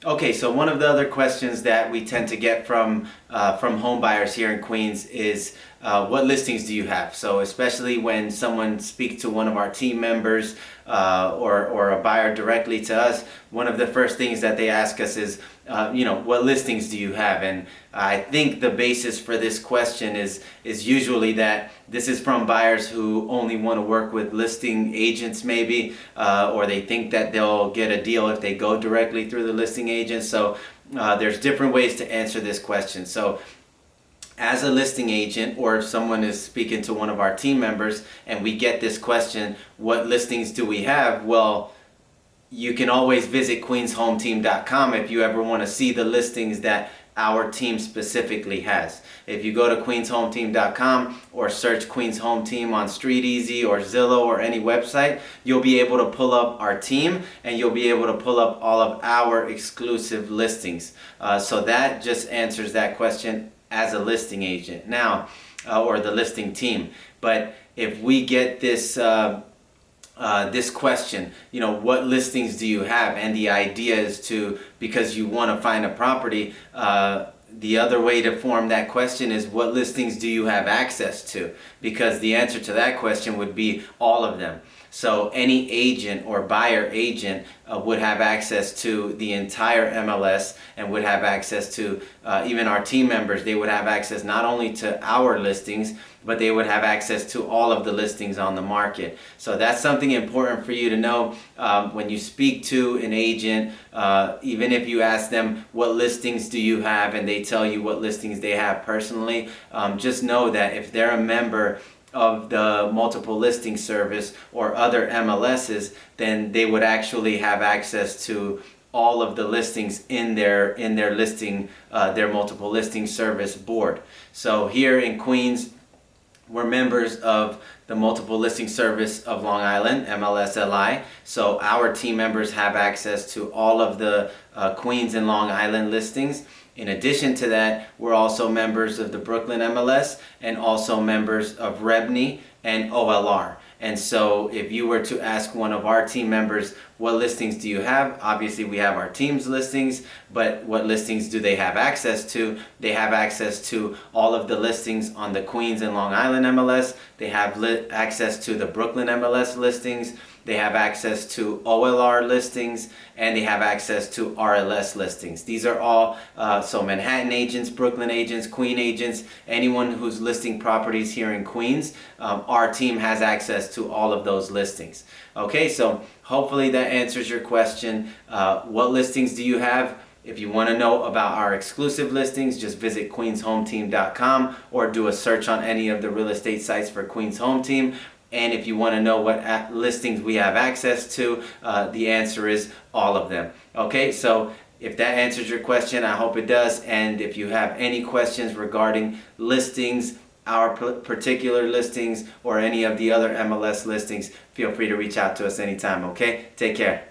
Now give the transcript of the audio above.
Okay, so one of the other questions that we tend to get from home buyers here in Queens is what listings do you have? So especially when someone speaks to one of our team members or a buyer directly to us, one of the first things that they ask us is, what listings do you have? And I think the basis for this question is usually that this is from buyers who only want to work with listing agents maybe, or they think that they'll get a deal if they go directly through the listing agent. So there's different ways to answer this question. So as a listing agent, or if someone is speaking to one of our team members and we get this question, what listings do we have? Well, you can always visit queenshometeam.com if you ever want to see the listings that our team specifically has. If you go to queenshometeam.com or search Queens Home Team on StreetEasy or Zillow or any website, you'll be able to pull up our team and you'll be able to pull up all of our exclusive listings. So that just answers that question as a listing agent now, or the listing team. But if we get this this question, what listings do you have? And the idea is to, because you want to find a property, the other way to form that question is what listings do you have access to? Because the answer to that question would be all of them. So any agent or buyer agent would have access to the entire MLS and would have access to even our team members. They would have access not only to our listings, but they would have access to all of the listings on the market. So that's something important for you to know when you speak to an agent. Even if you ask them what listings do you have and they tell you what listings they have personally, just know that if they're a member of the multiple listing service or other MLSs, then they would actually have access to all of the listings in their listing, their multiple listing service board. So here in Queens, we're members of the multiple listing service of Long Island, MLSLI. So our team members have access to all of the Queens and Long Island listings. In addition to that, we're also members of the Brooklyn MLS and also members of REBNY and OLR. And so if you were to ask one of our team members, what listings do you have? Obviously we have our team's listings, but what listings do they have access to? They have access to all of the listings on the Queens and Long Island MLS. They have access to the Brooklyn MLS listings. They have access to OLR listings, and they have access to RLS listings. These are all, so Manhattan agents, Brooklyn agents, Queen agents, anyone who's listing properties here in Queens, our team has access to all of those listings. Okay, so hopefully that answers your question. What listings do you have? If you want to know about our exclusive listings, just visit queenshometeam.com or do a search on any of the real estate sites for Queens Home Team. And if you want to know what listings we have access to, the answer is all of them. Okay, so if that answers your question, I hope it does. And if you have any questions regarding listings, our particular listings, or any of the other MLS listings, feel free to reach out to us anytime, okay? Take care.